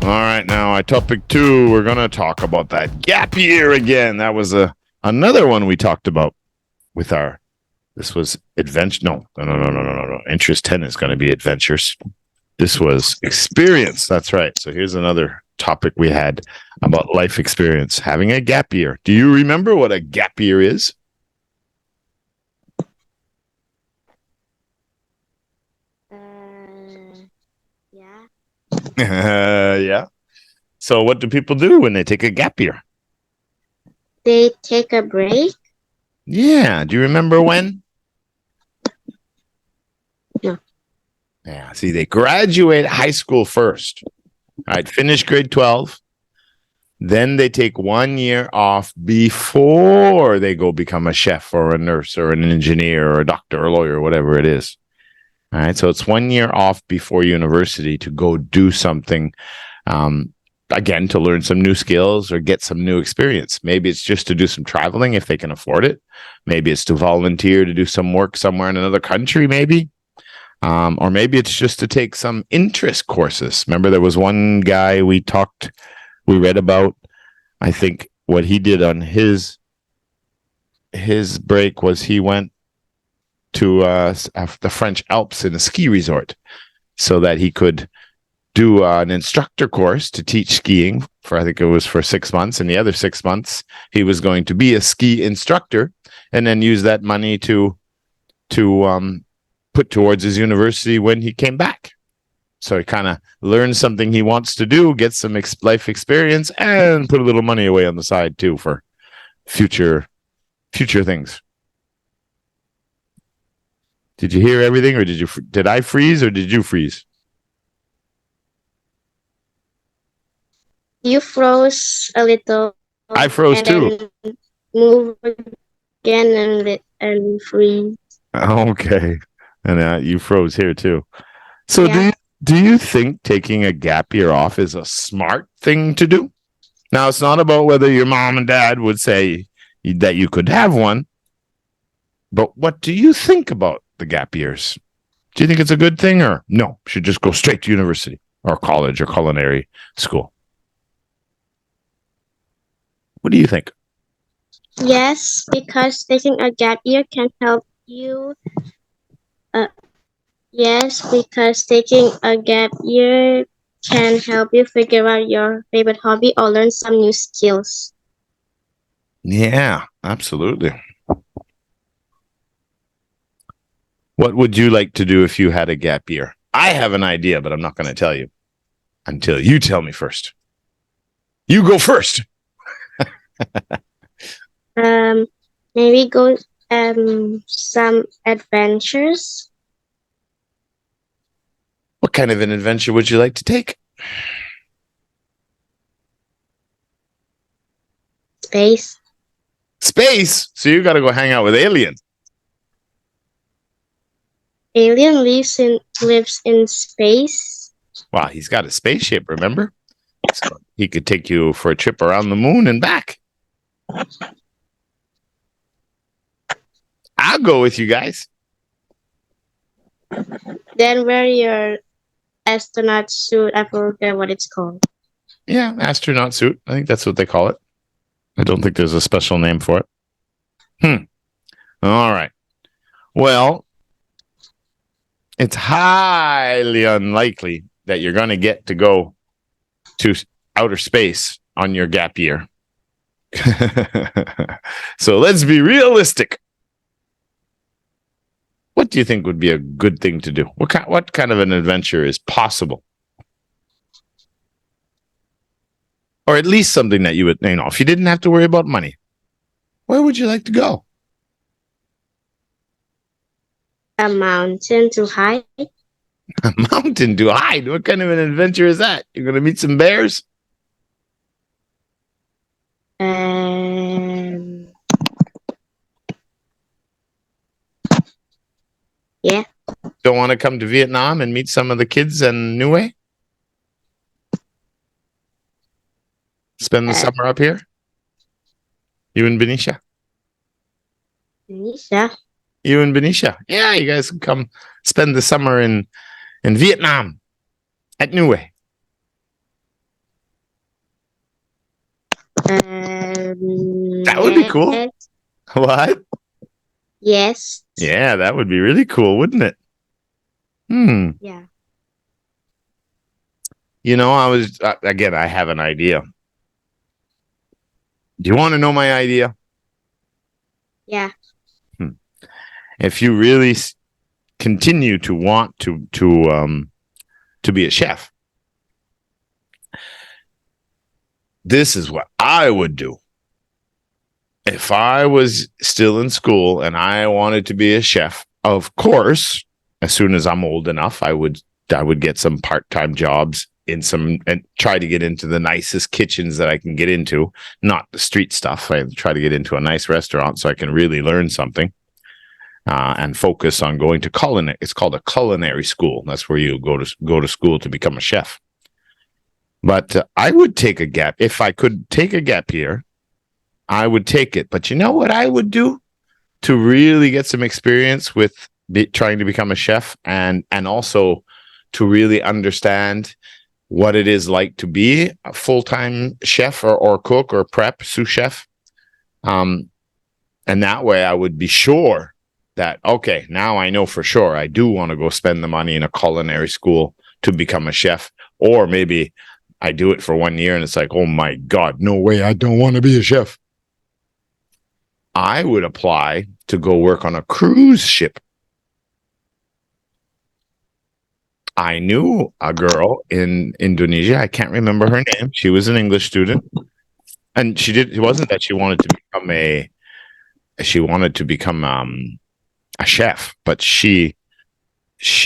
All right, now topic 2, we're going to talk about that gap year again. That was another one we talked about with this was adventure. No. Interest 10 is going to be adventures. This was experience. That's right. So here's another topic we had about life experience, having a gap year. Do you remember what a gap year is? Yeah. Yeah. So what do people do when they take a gap year? They take a break? Yeah. Do you remember when? No. Yeah. See, they graduate high school first. All right. Finish grade 12. Then they take 1 year off before they go become a chef or a nurse or an engineer or a doctor or a lawyer, whatever it is. All right. So it's 1 year off before university to go do something, again, to learn some new skills or get some new experience. Maybe it's just to do some traveling if they can afford it. Maybe it's to volunteer to do some work somewhere in another country, maybe. Or maybe it's just to take some interest courses. Remember, there was one guy we read about. I think what he did on his break was he went to the French Alps in a ski resort so that he could do an instructor course to teach skiing for, I think it was for 6 months. And the other 6 months, he was going to be a ski instructor and then use that money to put towards his university when he came back. So he kind of learns something he wants to do, gets some life experience, and put a little money away on the side too for future things. Did you hear everything, or did I freeze, or did you freeze? You froze a little. I froze too. Then move again and freeze. Okay, and you froze here too. So yeah. Do you think taking a gap year off is a smart thing to do? Now, it's not about whether your mom and dad would say that you could have one, but what do you think about the gap years? Do you think it's a good thing, or no, should just go straight to university or college or culinary school? What do you think? Yes, because taking a gap year can help you. Yes, because taking a gap year can help you figure out your favorite hobby or learn some new skills. Yeah, absolutely. What would you like to do if you had a gap year? I have an idea, but I'm not going to tell you until you tell me first. You go first. Maybe go some adventures. What kind of an adventure would you like to take? Space. Space? So you got to go hang out with aliens. Alien lives in space. Wow, he's got a spaceship, remember? So he could take you for a trip around the moon and back. I'll go with you guys. Then wear your astronaut suit. I forget what it's called. Yeah, astronaut suit. I think that's what they call it. I don't think there's a special name for it. All right. Well, it's highly unlikely that you're going to get to go to outer space on your gap year. So let's be realistic. What do you think would be a good thing to do? What kind of an adventure is possible? Or at least something that you would, if you didn't have to worry about money, where would you like to go? A mountain to hide. A mountain to hide? What kind of an adventure is that? You're going to meet some bears? Yeah. Don't want to come to Vietnam and meet some of the kids in Niue? Spend the summer up here? You and Benicia? Benicia? You and Benicia. Yeah, you guys can come spend the summer in Vietnam at Niue. That would be cool. Yes. What? Yes. Yeah, that would be really cool, wouldn't it? Yeah. You know, I was, again, I have an idea. Do you want to know my idea? Yeah. If you really continue to want to be a chef, this is what I would do. If I was still in school and I wanted to be a chef, of course, as soon as I'm old enough, I would get some part-time jobs in some and try to get into the nicest kitchens that I can get into, not the street stuff. I try to get into a nice restaurant so I can really learn something and focus on going to culinary. It's called a culinary school. That's where you go to school to become a chef. But I would take a gap. If I could take a gap year, I would take it. But you know what I would do to really get some experience with trying to become a chef and also to really understand what it is like to be a full-time chef or cook or prep sous chef. And that way I would be sure that, okay, now I know for sure I do want to go spend the money in a culinary school to become a chef. Or maybe I do it for 1 year and it's like, oh my God, no way, I don't want to be a chef. I would apply to go work on a cruise ship. I knew a girl in Indonesia. I can't remember her name. She was an English student. And it wasn't that she wanted to become a chef, but she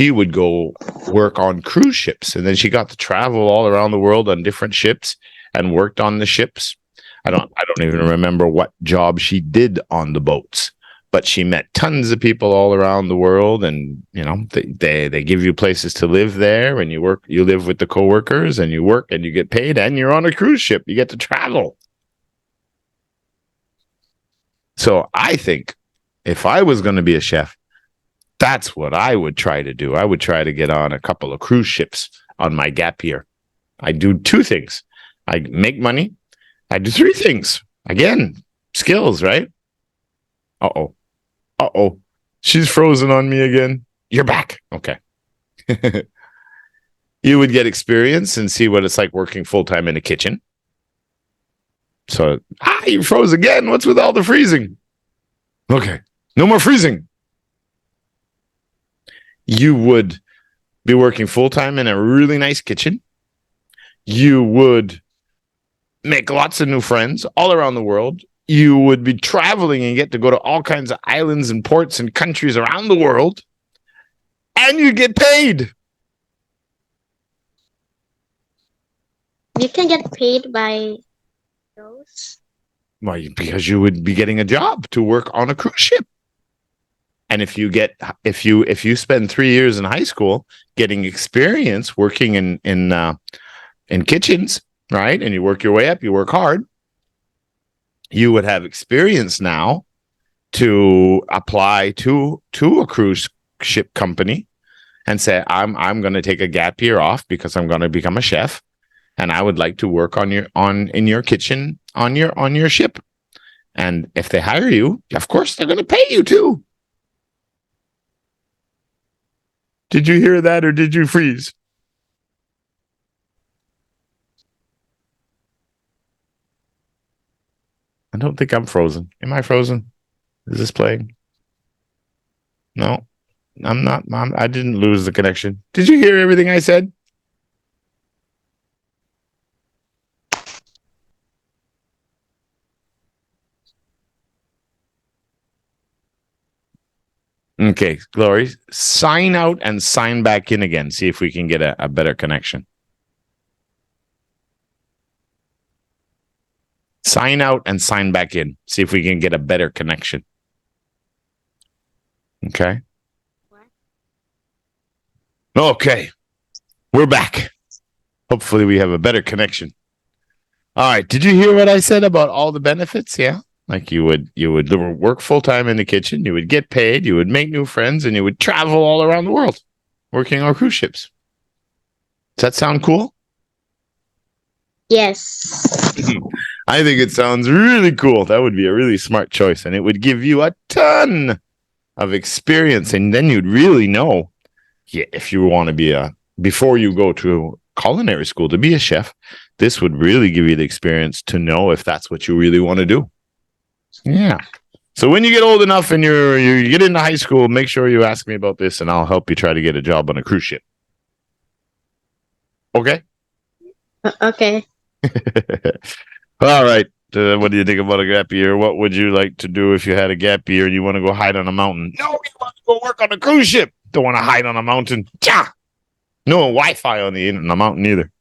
would go work on cruise ships. And then she got to travel all around the world on different ships and worked on the ships. I don't even remember what job she did on the boats, but she met tons of people all around the world. And, you know, they give you places to live there, and you live with the coworkers, and you work and you get paid, and you're on a cruise ship. You get to travel. So I think if I was going to be a chef, that's what I would try to do. I would try to get on a couple of cruise ships on my gap year. I do 2 things. I make money. I do 3 things. Again, skills, right? Uh-oh. She's frozen on me again. You're back. Okay. You would get experience and see what it's like working full-time in a kitchen. So, you froze again. What's with all the freezing? Okay. No more freezing. You would be working full-time in a really nice kitchen. You would make lots of new friends all around the world. You would be traveling and get to go to all kinds of islands and ports and countries around the world. And you get paid. You can get paid by those. Well, because you would be getting a job to work on a cruise ship. And if you spend 3 years in high school getting experience working in kitchens, right? And you work your way up, you work hard, you would have experience now to apply to a cruise ship company and say, I'm going to take a gap year off because I'm going to become a chef, and I would like to work in your kitchen on your ship. And if they hire you, of course they're going to pay you too. Did you hear that, or did you freeze? I don't think I'm frozen. Am I frozen? Is this playing? No, I'm not, Mom. I didn't lose the connection. Did you hear everything I said? Okay, Glory, sign out and sign back in again. See if we can get a better connection. Sign out and sign back in. See if we can get a better connection. Okay. Okay. We're back. Hopefully we have a better connection. All right. Did you hear what I said about all the benefits? Yeah. Like you would work full time in the kitchen, you would get paid, you would make new friends, and you would travel all around the world working on cruise ships. Does that sound cool? Yes. I think it sounds really cool. That would be a really smart choice, and it would give you a ton of experience, and then you'd really know, yeah, if you want to be before you go to culinary school to be a chef, this would really give you the experience to know if that's what you really want to do. Yeah. So when you get old enough and you get into high school, make sure you ask me about this, and I'll help you try to get a job on a cruise ship. Okay? Okay. All right. What do you think about a gap year? What would you like to do if you had a gap year and you want to go hide on a mountain? No, you want to go work on a cruise ship. Don't want to hide on a mountain. Yeah. No Wi-Fi on the mountain either.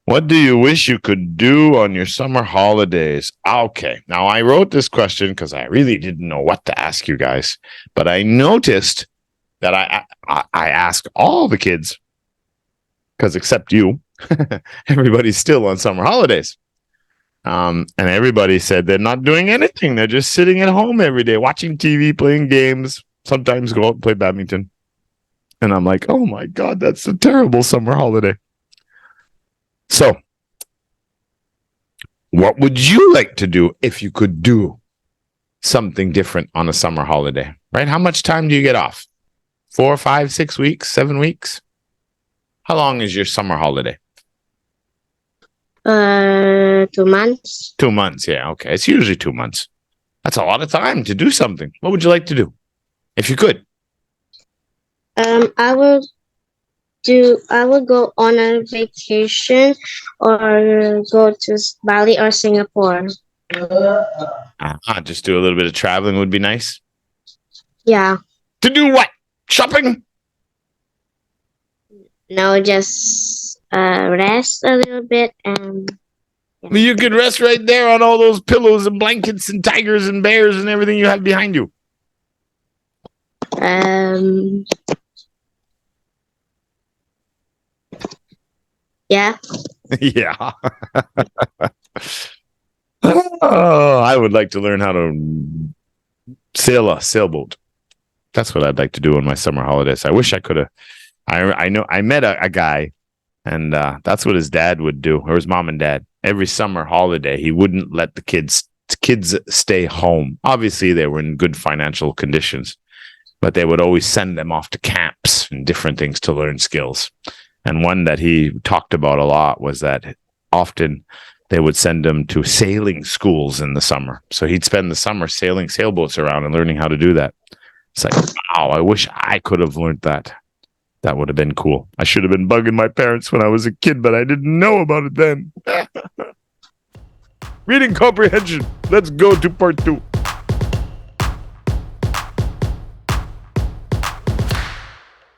What do you wish you could do on your summer holidays? Okay. Now, I wrote this question because I really didn't know what to ask you guys, but I noticed that I asked all the kids, because except you, everybody's still on summer holidays. And everybody said they're not doing anything. They're just sitting at home every day, watching TV, playing games, sometimes go out and play badminton. And I'm like, oh my God, that's a terrible summer holiday. So, what would you like to do if you could do something different on a summer holiday? Right? How much time do you get off? 4, 5, 6 weeks, 7 weeks? How long is your summer holiday? 2 months. 2 months, yeah, okay. It's usually 2 months. That's a lot of time to do something. What would you like to do if you could? I will go on a vacation or go to Bali or Singapore. Just do a little bit of traveling would be nice. Yeah. To do what? Shopping? No, just rest a little bit and. Yeah. You could rest right there on all those pillows and blankets and tigers and bears and everything you have behind you. Yeah. Yeah. Oh, I would like to learn how to sail a sailboat. That's what I'd like to do on my summer holidays. I wish I could have. I know I met a guy, and that's what his dad would do, or his mom and dad. Every summer holiday, he wouldn't let the kids stay home. Obviously, they were in good financial conditions, but they would always send them off to camps and different things to learn skills. And one that he talked about a lot was that often they would send him to sailing schools in the summer. So he'd spend the summer sailing sailboats around and learning how to do that. It's like, wow, I wish I could have learned that. That would have been cool. I should have been bugging my parents when I was a kid, but I didn't know about it then. Reading comprehension. Let's go to part 2.